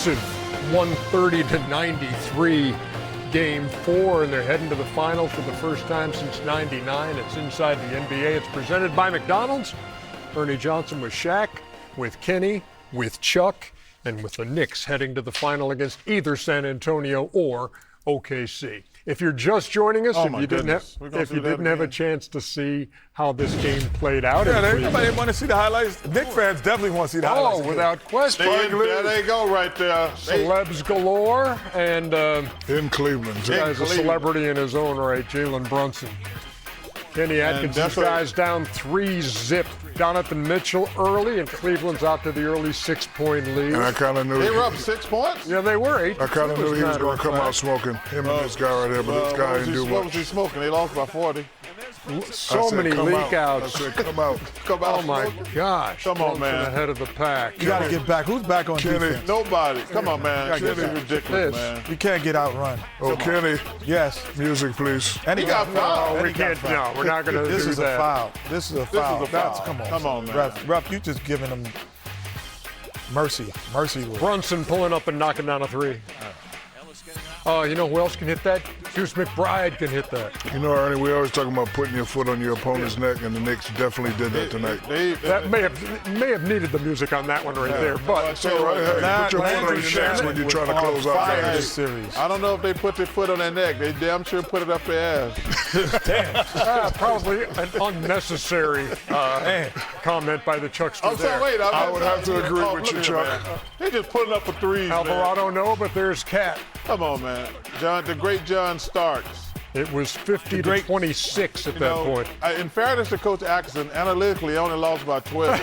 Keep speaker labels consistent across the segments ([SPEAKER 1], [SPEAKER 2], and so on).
[SPEAKER 1] impressive 130-93 Game 4, and they're heading to the finals for the first time since '99. It's inside the NBA. It's presented by McDonald's. Ernie Johnson with Shaq, with Kenny, with Chuck, and with the Knicks heading to the final against either San Antonio or OKC. If you're just joining us, if you didn't have a chance to see how this game played out,
[SPEAKER 2] everybody want to see the highlights. Knicks fans definitely want to see the highlights.
[SPEAKER 1] Oh, without question.
[SPEAKER 3] There they go, right there.
[SPEAKER 1] Celebs galore, and
[SPEAKER 4] in Cleveland,
[SPEAKER 1] this guy's a celebrity in his own right, Jalen Brunson. Kenny Atkinson's guys down 3-0. Donovan Mitchell early, and Cleveland's out to the early 6-point lead.
[SPEAKER 4] And I kind of knew
[SPEAKER 3] they were up 6 points.
[SPEAKER 1] Yeah, they were 8.
[SPEAKER 4] I kind of knew he was going to come out smoking. Him and this guy right here, but this guy didn't do much.
[SPEAKER 3] What was he smoking? They lost by 40.
[SPEAKER 1] So many leak outs.
[SPEAKER 4] I said, come out.
[SPEAKER 3] Come out.
[SPEAKER 1] Oh my gosh!
[SPEAKER 3] Come on, man.
[SPEAKER 1] Ahead of the pack.
[SPEAKER 2] You got to get back. Who's back on defense?
[SPEAKER 3] Nobody. Come on, man. This is ridiculous, man.
[SPEAKER 2] You can't get outrun.
[SPEAKER 4] Oh, Kenny.
[SPEAKER 2] Yes.
[SPEAKER 4] Music, please.
[SPEAKER 2] And he got fouled.
[SPEAKER 1] We can't. No, we're not going to do that.
[SPEAKER 2] This is a foul. This is a foul. Come on.
[SPEAKER 3] Come on, man.
[SPEAKER 2] Ref, you just giving them mercy. Mercy.
[SPEAKER 1] Brunson pulling up and knocking down a 3. You know who else can hit that? Deuce McBride can hit that.
[SPEAKER 4] You know, Ernie, we always talking about putting your foot on your opponent's neck, and the Knicks definitely did that tonight.
[SPEAKER 1] That may have needed the music on that one right there, but
[SPEAKER 4] it's all right. Hey, put your foot on your neck when you're trying to close out
[SPEAKER 2] this series.
[SPEAKER 3] I don't know if they put their foot on their neck. They damn sure put it up their ass.
[SPEAKER 2] Damn.
[SPEAKER 1] Probably an unnecessary comment by the Chuckster.
[SPEAKER 3] I'm sorry, wait.
[SPEAKER 4] I would have to agree with you, Chuck.
[SPEAKER 3] They just putting up for threes,
[SPEAKER 1] Alvarado, no, but there's Cat.
[SPEAKER 3] Come on, man. John, the great John Starks.
[SPEAKER 1] It was 50-26 at that point.
[SPEAKER 3] In fairness to Coach Atkinson, analytically, he only lost by 12.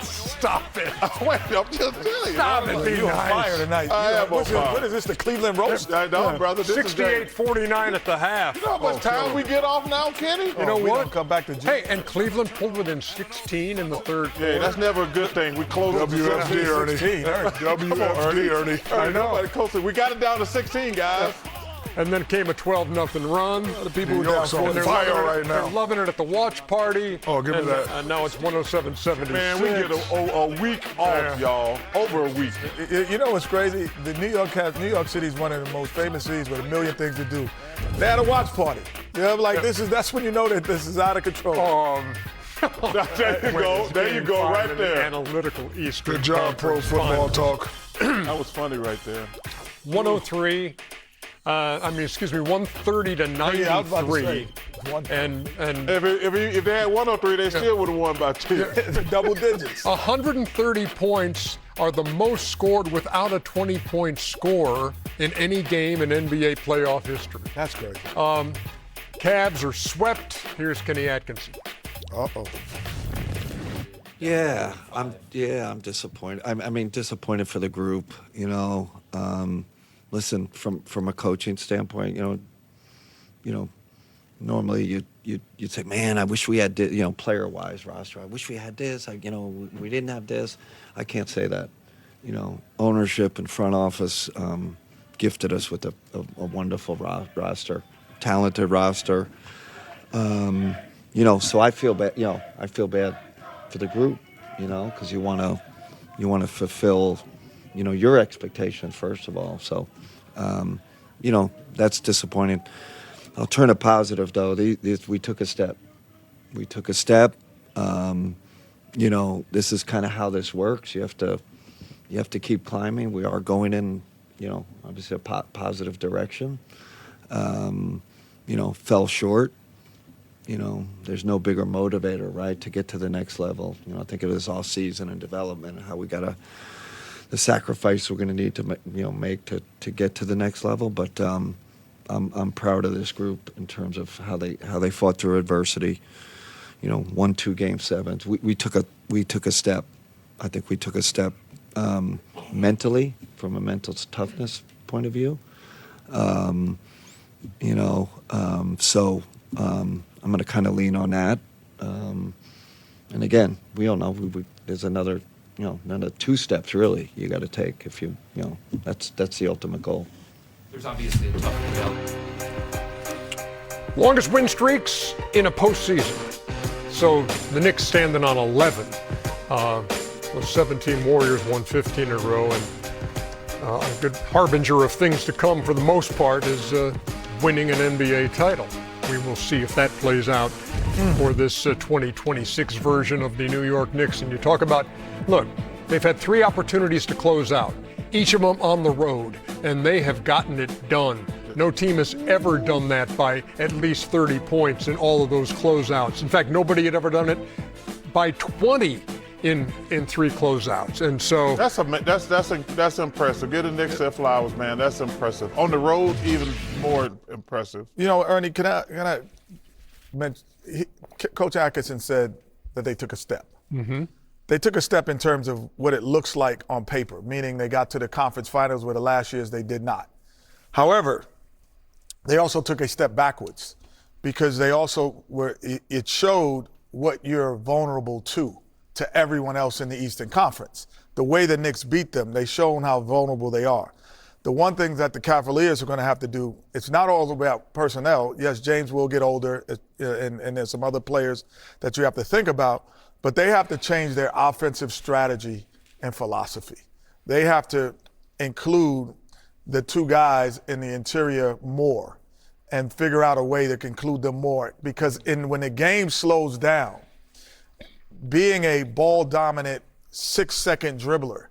[SPEAKER 1] Stop it.
[SPEAKER 3] Wait, I'm just telling you.
[SPEAKER 1] Stop it. Be
[SPEAKER 2] You're on fire tonight. What is this, the Cleveland roast?
[SPEAKER 3] No, brother.
[SPEAKER 1] 68-49 at the half.
[SPEAKER 3] You know how much time we get off now, Kenny?
[SPEAKER 1] You know
[SPEAKER 2] we
[SPEAKER 1] what?
[SPEAKER 2] Don't come back to
[SPEAKER 1] Hey, and Cleveland pulled within 16 in the third quarter.
[SPEAKER 3] Yeah, that's never a good thing. We close
[SPEAKER 4] WFD, Ernie. WFD, Ernie.
[SPEAKER 3] I know. We got it down to 16, guys.
[SPEAKER 1] And then came a 12-0 run.
[SPEAKER 4] The people who are on fire right now.
[SPEAKER 1] They're loving it at the watch party.
[SPEAKER 4] Oh, give me that.
[SPEAKER 1] And now it's 107-76.
[SPEAKER 3] Man, we get a week off, y'all. Over a week.
[SPEAKER 2] You know what's crazy? The New York City is one of the most famous cities with a million things to do. They had a watch party. That's when you know that this is out of control.
[SPEAKER 3] There you go, right there.
[SPEAKER 1] Analytical Eastern.
[SPEAKER 4] Good job, pro football talk.
[SPEAKER 3] That was funny right there.
[SPEAKER 1] 130-93. And
[SPEAKER 3] if they had 103, they still would have won by 2.
[SPEAKER 2] Double digits.
[SPEAKER 1] 130 points are the most scored without a 20-point score in any game in NBA playoff history.
[SPEAKER 2] That's crazy.
[SPEAKER 1] Cavs are swept. Here's Kenny Atkinson.
[SPEAKER 2] Uh-oh.
[SPEAKER 5] Yeah, I'm disappointed. I mean, disappointed for the group. You know, listen, from a coaching standpoint, you know, normally you'd say, man, I wish we had, player-wise roster. I wish we had this. We didn't have this. I can't say that. You know, ownership and front office gifted us with a wonderful roster, talented roster. So I feel bad. I feel bad for the group. Because you want to fulfill, your expectations first of all. So, that's disappointing. I'll turn it positive though. We took a step. This is kind of how this works. You have to keep climbing. We are going in, obviously a positive direction. Fell short. There's no bigger motivator, right, to get to the next level. I think it is all season and development, and how we the sacrifice we're going to need to make to get to the next level. But I'm proud of this group in terms of how they fought through adversity. 1-2 game sevens. We took a step. I think we took a step mentally, from a mental toughness point of view. I'm going to kind of lean on that. And again, we all know there's another 2 steps really you got to take if that's the ultimate goal.
[SPEAKER 6] There's obviously a tough result.
[SPEAKER 1] Longest win streaks in a postseason. So the Knicks standing on 11. Those 17 Warriors won 15 in a row, and a good harbinger of things to come for the most part is winning an NBA title. We will see if that plays out for this 2026 version of the New York Knicks. And you talk about, look, they've had 3 opportunities to close out, each of them on the road, and they have gotten it done. No team has ever done that by at least 30 points in all of those closeouts. In fact, nobody had ever done it by 20 in 3 closeouts. And so
[SPEAKER 3] that's impressive. Give the Knicks their flowers, man. That's impressive. On the road, even more impressive.
[SPEAKER 2] You know, Ernie, can I mention? Coach Atkinson said that they took a step. Mm-hmm. They took a step in terms of what it looks like on paper, meaning they got to the conference finals where the last years they did not. However, they also took a step backwards because they also it showed what you're vulnerable to everyone else in the Eastern Conference. The way the Knicks beat them, they've shown how vulnerable they are. The one thing that the Cavaliers are going to have to do, it's not all about personnel. Yes, James will get older, and there's some other players that you have to think about, but they have to change their offensive strategy and philosophy. They have to include the 2 guys in the interior more and figure out a way to include them more, because when the game slows down, being a ball-dominant 6-second dribbler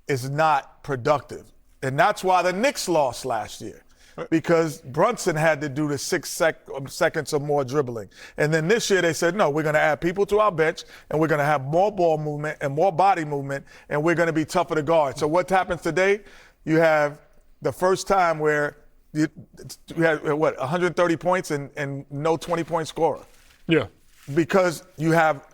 [SPEAKER 2] is not productive. And that's why the Knicks lost last year, because Brunson had to do the 6 seconds or more dribbling. And then this year they said, no, we're going to add people to our bench, and we're going to have more ball movement and more body movement, and we're going to be tougher to guard. So what happens today? You have the first time where you had, 130 points and no 20-point scorer.
[SPEAKER 1] yeah.
[SPEAKER 2] Because you have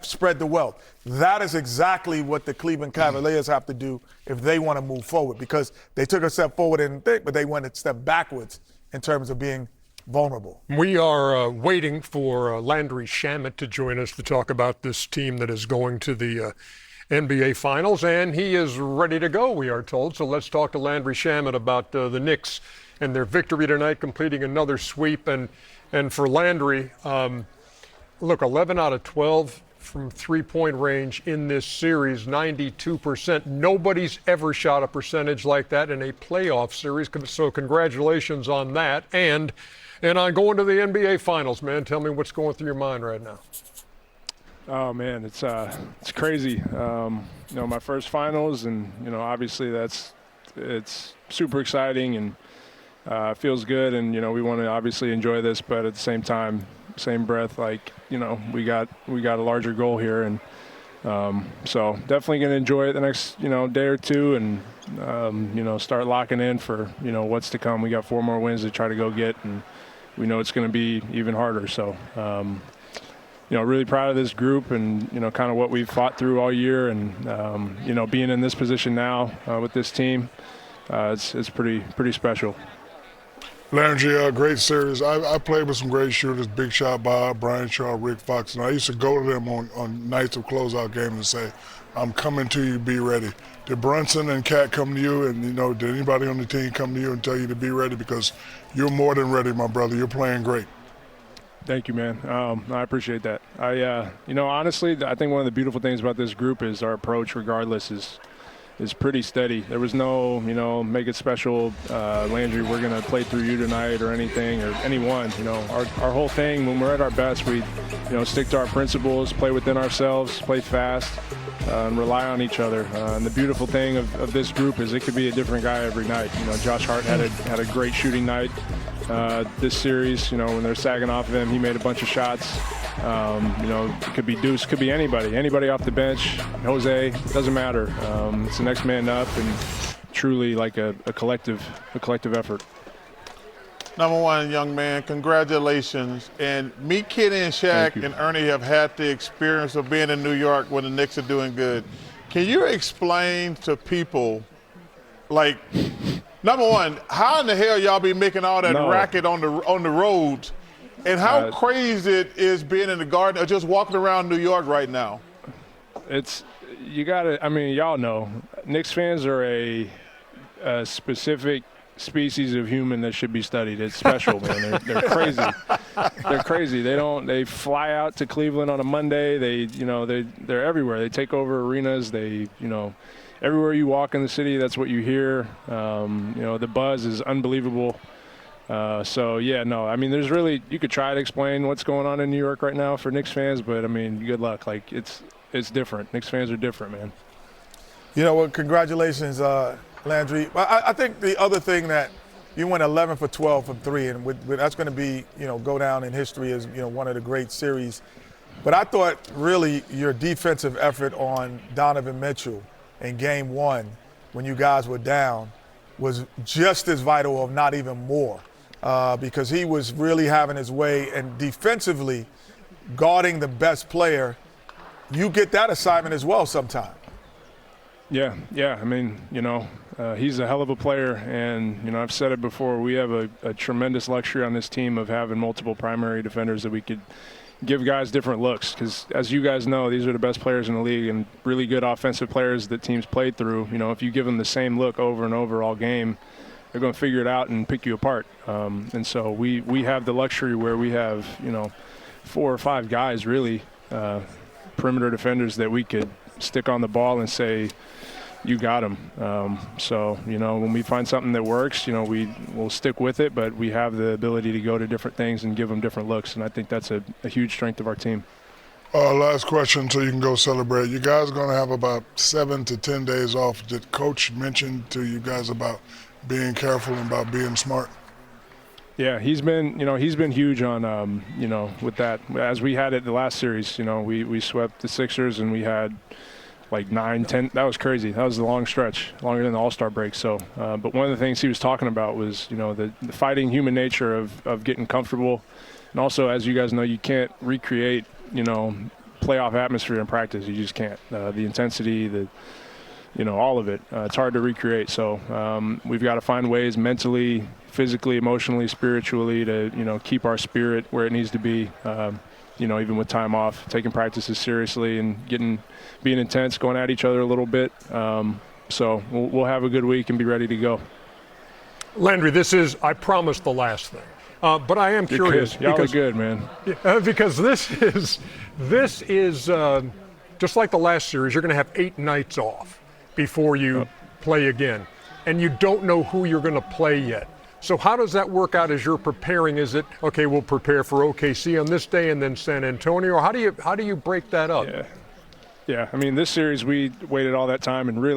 [SPEAKER 2] spread the wealth. That is exactly what the Cleveland Cavaliers have to do if they want to move forward, because they took a step forward but they went a step backwards in terms of being vulnerable.
[SPEAKER 1] We are waiting for Landry Shamet to join us to talk about this team that is going to the NBA Finals, and he is ready to go, we are told. So let's talk to Landry Shamet about the Knicks and their victory tonight, completing another sweep. And for Landry, look, 11 out of 12 from three-point range in this series, 92%. Nobody's ever shot a percentage like that in a playoff series, so congratulations on that. And on going to the NBA Finals, man. Tell me what's going through your mind right now.
[SPEAKER 7] Oh man, it's crazy. My first finals, and obviously it's super exciting and feels good, and we want to obviously enjoy this, but at the same time, same breath, like we got a larger goal here, and so definitely gonna enjoy it the next day or two, and start locking in for what's to come. We got 4 more wins to try to go get, and we know it's going to be even harder. So really proud of this group, and kind of what we've fought through all year, and being in this position now with this team, it's pretty special.
[SPEAKER 4] Landry, great series. I played with some great shooters, Big Shot Bob, Brian Shaw, Rick Fox, and I used to go to them on nights of closeout games and say, I'm coming to you, be ready. Did Brunson and Cat come to you, and did anybody on the team come to you and tell you to be ready? Because you're more than ready, my brother. You're playing great.
[SPEAKER 7] Thank you, man. I appreciate that. Honestly, I think one of the beautiful things about this group is our approach, regardless, is pretty steady. There was no, make it special, Landry, we're going to play through you tonight or anything, or anyone. Our whole thing, when we're at our best, we, stick to our principles, play within ourselves, play fast, and rely on each other. And the beautiful thing of this group is it could be a different guy every night. Josh Hart had a great shooting night this series. When they're sagging off of him, he made a bunch of shots. It could be Deuce, could be anybody off the bench, Jose, doesn't matter. It's the next man up, and truly like a collective effort.
[SPEAKER 3] Number one, young man, congratulations. And me, Kenny, and Shaq and Ernie have had the experience of being in New York when the Knicks are doing good. Can you explain to people, like, number one, how in the hell y'all be making all that racket on the road? And how crazy it is being in the Garden or just walking around New York right now?
[SPEAKER 7] Y'all know, Knicks fans are a specific species of human that should be studied. It's special, man. They're crazy. They're crazy. They fly out to Cleveland on a Monday. They're everywhere. They take over arenas. They, everywhere you walk in the city, that's what you hear. The buzz is unbelievable. So, yeah, no, I mean, there's really – you could try to explain what's going on in New York right now for Knicks fans, but, I mean, good luck. Like, it's different. Knicks fans are different, man.
[SPEAKER 2] You know what? Congratulations, Landry. I think the other thing that you went 11 for 12 from 3, and that's going to be, go down in history as, one of the great series. But I thought really your defensive effort on Donovan Mitchell in Game 1 when you guys were down was just as vital, if not even more, because he was really having his way, and defensively guarding the best player, you get that assignment as well sometime.
[SPEAKER 7] Yeah. I mean, he's a hell of a player, and, I've said it before, we have a tremendous luxury on this team of having multiple primary defenders that we could give guys different looks, because as you guys know, these are the best players in the league and really good offensive players that teams played through. If you give them the same look over and over all game, they're going to figure it out and pick you apart. And so we have the luxury where we have, 4 or 5 guys really, perimeter defenders that we could stick on the ball and say, you got him. So, when we find something that works, we'll stick with it, but we have the ability to go to different things and give them different looks, and I think that's a huge strength of our team.
[SPEAKER 4] Last question so you can go celebrate. You guys are going to have about 7 to 10 days off. Did Coach mention to you guys about being careful and about being smart?
[SPEAKER 7] Yeah, he's been huge on, with that. As we had it the last series, we swept the Sixers and we had like 9, 10. That was crazy. That was a long stretch, longer than the All-Star break. So, but one of the things he was talking about was, the fighting human nature of getting comfortable. And also, as you guys know, you can't recreate, playoff atmosphere in practice. You just can't. The intensity, all of it. It's hard to recreate. So we've got to find ways mentally, physically, emotionally, spiritually to, keep our spirit where it needs to be. Even with time off, taking practices seriously and being intense, going at each other a little bit. So we'll have a good week and be ready to go.
[SPEAKER 1] Landry, this is, I promise, the last thing. But I am curious.
[SPEAKER 7] Y'all are good, man.
[SPEAKER 1] Because this is just like the last series, you're going to have 8 nights off before you play again. And you don't know who you're going to play yet. So how does that work out as you're preparing? Is it, okay, we'll prepare for OKC on this day and then San Antonio? Or how do you break that up?
[SPEAKER 7] Yeah. I mean, this series we waited all that time and really